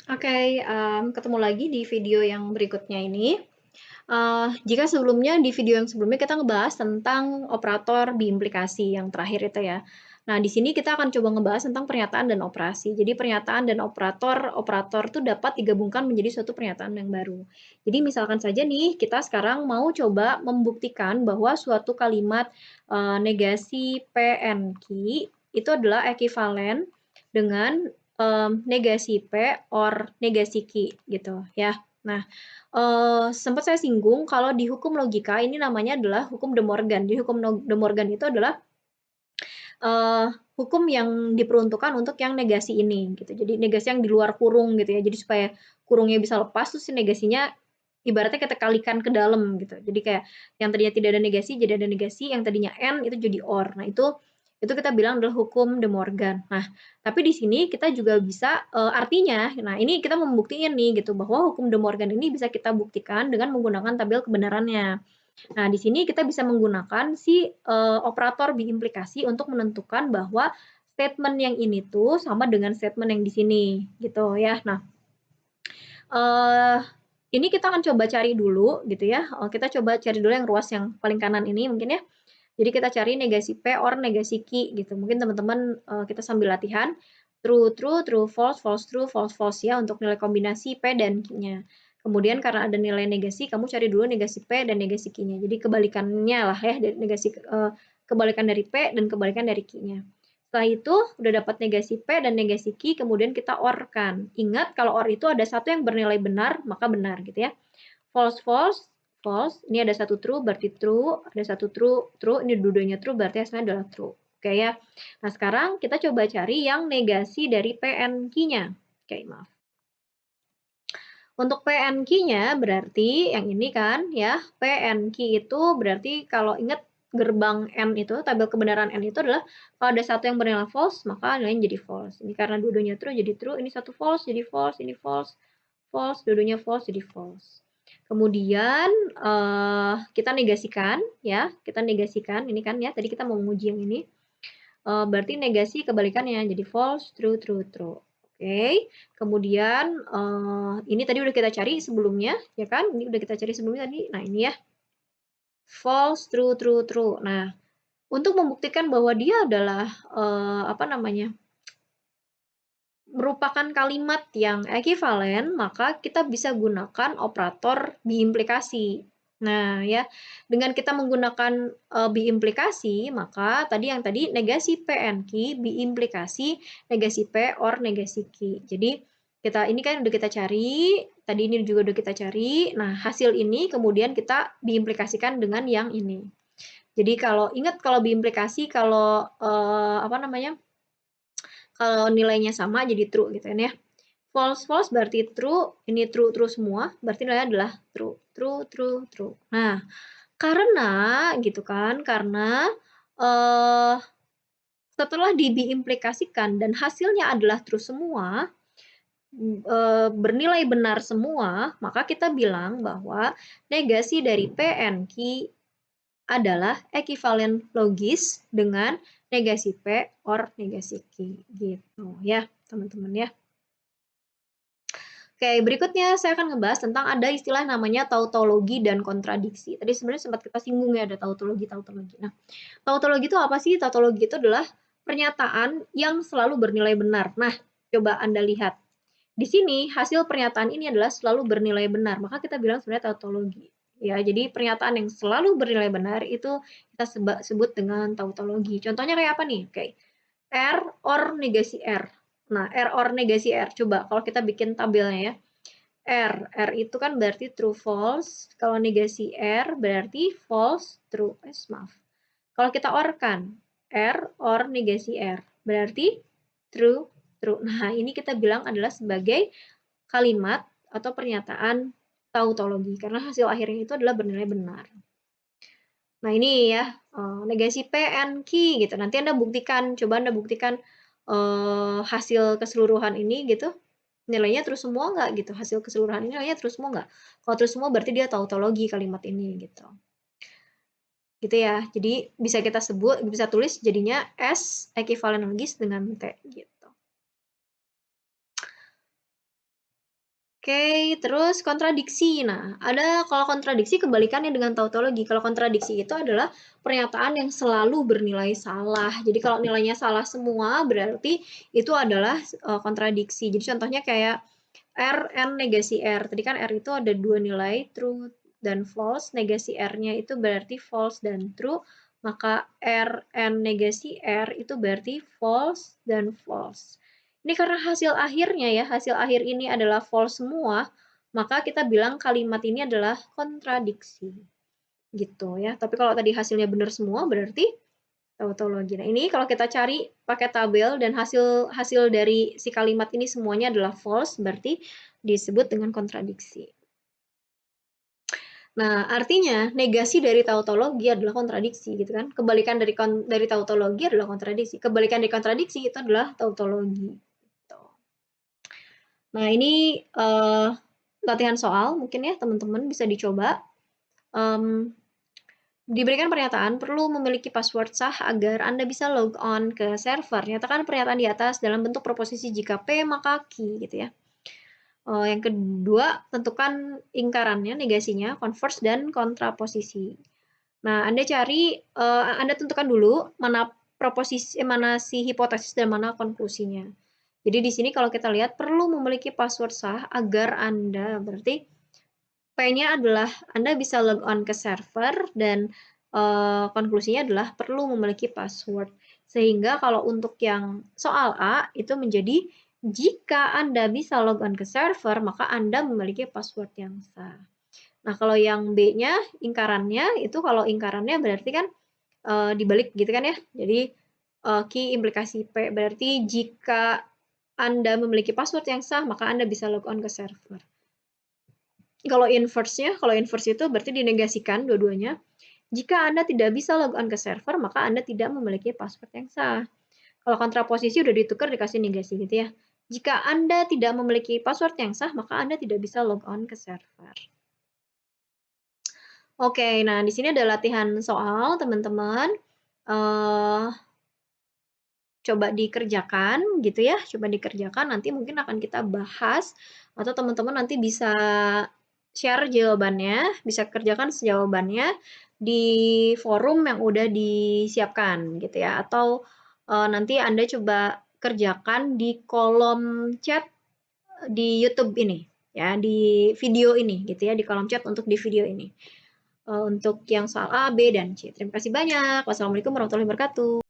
Oke, ketemu lagi di video yang berikutnya ini. Jika sebelumnya di video yang sebelumnya kita ngebahas tentang operator biimplikasi yang terakhir itu ya. Nah, di sini kita akan coba ngebahas tentang pernyataan dan operasi. Jadi pernyataan dan operator tuh dapat digabungkan menjadi suatu pernyataan yang baru. Jadi misalkan saja nih, kita sekarang mau coba membuktikan bahwa suatu kalimat, negasi PNQ itu adalah ekivalen dengan, negasi P or negasi Q gitu ya. Nah, sempat saya singgung kalau di hukum logika ini namanya adalah hukum De Morgan. Jadi hukum De Morgan itu adalah hukum yang diperuntukkan untuk yang negasi ini gitu. Jadi negasi yang di luar kurung gitu ya. Jadi supaya kurungnya bisa lepas terus si negasinya ibaratnya kita kalikan ke dalam gitu. Jadi kayak yang tadinya tidak ada negasi jadi ada negasi, yang tadinya N itu jadi OR. Nah, itu kita bilang adalah hukum De Morgan. Nah, tapi di sini kita juga bisa artinya, nah ini kita membuktikan nih gitu bahwa hukum De Morgan ini bisa kita buktikan dengan menggunakan tabel kebenarannya. Nah, di sini kita bisa menggunakan si operator biimplikasi untuk menentukan bahwa statement yang ini tuh sama dengan statement yang di sini, gitu ya. Nah, ini kita akan coba cari dulu gitu ya. Kita coba cari dulu yang ruas yang paling kanan ini mungkin ya. Jadi kita cari negasi P or negasi Q gitu. Mungkin teman-teman kita sambil latihan true, true, true, false, false, true, false, false ya untuk nilai kombinasi P dan Q-nya. Kemudian karena ada nilai negasi, kamu cari dulu negasi P dan negasi Q-nya. Jadi kebalikannya lah ya, kebalikan dari P dan kebalikan dari Q-nya. Setelah itu udah dapat negasi P dan negasi Q, kemudian kita OR-kan. Ingat kalau OR itu ada satu yang bernilai benar, maka benar gitu ya. False, false, false. Ini ada satu true, berarti true. Ada satu true, true. Ini dua-duanya true, berarti hasilnya adalah true. Oke ya. Nah, sekarang kita coba cari yang negasi dari PNQ-nya. Oke, maaf. Untuk PNQ-nya berarti yang ini kan ya, PNQ itu berarti kalau ingat gerbang N itu, tabel kebenaran N itu adalah kalau ada satu yang bernilai false, maka nilainya jadi false. Ini karena dua-duanya true jadi true, ini satu false jadi false, ini false, false, dua-duanya false jadi false. Kemudian kita negasikan ya, kita negasikan ini kan ya, tadi kita mau menguji yang ini. Berarti negasi kebalikannya jadi false, true, true, true. Oke, kemudian ini tadi udah kita cari sebelumnya, ya kan? Ini udah kita cari sebelumnya tadi. Nah, ini ya. False, true, true, true. Nah, untuk membuktikan bahwa dia adalah apa namanya? Merupakan kalimat yang ekivalen, maka kita bisa gunakan operator biimplikasi. Nah, ya, dengan kita menggunakan biimplikasi, maka yang tadi negasi PNQ biimplikasi negasi P or negasi Q. Jadi kita ini kan udah kita cari, tadi ini juga udah kita cari. Nah, hasil ini kemudian kita biimplikasikan dengan yang ini. Jadi kalau ingat kalau biimplikasi kalau apa namanya? Kalau nilainya sama jadi true gitu kan ya. False, false berarti true, ini true, true semua, berarti nilainya adalah true, true, true, true. Nah, karena gitu kan, karena eh, setelah diimplikasikan dan hasilnya adalah true semua, bernilai benar semua, maka kita bilang bahwa negasi dari PNQ adalah ekivalen logis dengan negasi P or negasi Q gitu ya, teman-teman ya. Oke, berikutnya saya akan ngebahas tentang ada istilah namanya tautologi dan kontradiksi. Tadi sebenarnya sempat kita singgung ya, ada tautologi. Nah, tautologi itu apa sih? Tautologi itu adalah pernyataan yang selalu bernilai benar. Nah, coba Anda lihat. Di sini hasil pernyataan ini adalah selalu bernilai benar, maka kita bilang sebenarnya tautologi. Ya, jadi pernyataan yang selalu bernilai benar itu kita sebut dengan tautologi. Contohnya kayak apa nih? Oke. R or negasi R. Nah, R or negasi R. Coba kalau kita bikin tabelnya ya. R itu kan berarti true false. Kalau negasi R berarti false true. Maaf. Kalau kita orkan R or negasi R berarti true true. Nah, ini kita bilang adalah sebagai kalimat atau pernyataan tautologi karena hasil akhirnya itu adalah bernilai benar. Nah, ini ya, negasi PNQ gitu. Nanti Anda buktikan, coba Anda buktikan hasil keseluruhan ini gitu, nilainya terus semua nggak gitu, hasil keseluruhan ini nilainya terus semua nggak? Kalau terus semua berarti dia tautologi kalimat ini gitu. Gitu ya, jadi bisa kita sebut, bisa tulis jadinya S ekivalen logis dengan T gitu. Oke, terus kontradiksi. Nah, kalau kontradiksi kebalikannya dengan tautologi. Kalau kontradiksi itu adalah pernyataan yang selalu bernilai salah. Jadi kalau nilainya salah semua, berarti itu adalah kontradiksi. Jadi contohnya kayak R, N, negasi R. Tadi kan R itu ada dua nilai, true dan false. Negasi R-nya itu berarti false dan true. Maka R, N, negasi R itu berarti false dan false. Ini karena hasil akhirnya ya, hasil akhir ini adalah false semua, maka kita bilang kalimat ini adalah kontradiksi. Gitu ya. Tapi kalau tadi hasilnya benar semua, berarti tautologi. Nah, ini kalau kita cari pakai tabel dan hasil dari si kalimat ini semuanya adalah false, berarti disebut dengan kontradiksi. Nah, artinya negasi dari tautologi adalah kontradiksi gitu kan. Kebalikan dari tautologi adalah kontradiksi. Kebalikan dari kontradiksi itu adalah tautologi. Gitu. Nah, ini latihan soal mungkin ya teman-teman bisa dicoba. Diberikan pernyataan perlu memiliki password sah agar Anda bisa log on ke server. Nyatakan pernyataan di atas dalam bentuk proposisi jika P maka Q gitu ya. Yang kedua, tentukan ingkarannya, negasinya, converse dan kontraposisi. Nah, Anda tentukan dulu mana si hipotesis dan mana konklusinya. Jadi di sini kalau kita lihat perlu memiliki password sah agar Anda, berarti P-nya adalah Anda bisa log on ke server dan konklusinya adalah perlu memiliki password. Sehingga kalau untuk yang soal A itu menjadi jika Anda bisa log on ke server, maka Anda memiliki password yang sah. Nah, kalau yang B-nya, ingkarannya, itu kalau ingkarannya berarti kan dibalik gitu kan ya. Jadi, key implikasi P, berarti jika Anda memiliki password yang sah, maka Anda bisa log on ke server. Kalau inverse itu berarti dinegasikan dua-duanya. Jika Anda tidak bisa log on ke server, maka Anda tidak memiliki password yang sah. Kalau kontraposisi udah ditukar dikasih negasi gitu ya. Jika Anda tidak memiliki password yang sah, maka Anda tidak bisa log on ke server. Oke, nah di sini ada latihan soal, teman-teman. Coba dikerjakan gitu ya, coba dikerjakan nanti mungkin akan kita bahas atau teman-teman nanti bisa share jawabannya, bisa kerjakan jawabannya di forum yang udah disiapkan gitu ya, atau nanti Anda coba kerjakan di kolom chat di YouTube ini ya, di video ini gitu ya, di kolom chat untuk di video ini. Untuk yang soal A, B, dan C. Terima kasih banyak. Wassalamualaikum warahmatullahi wabarakatuh.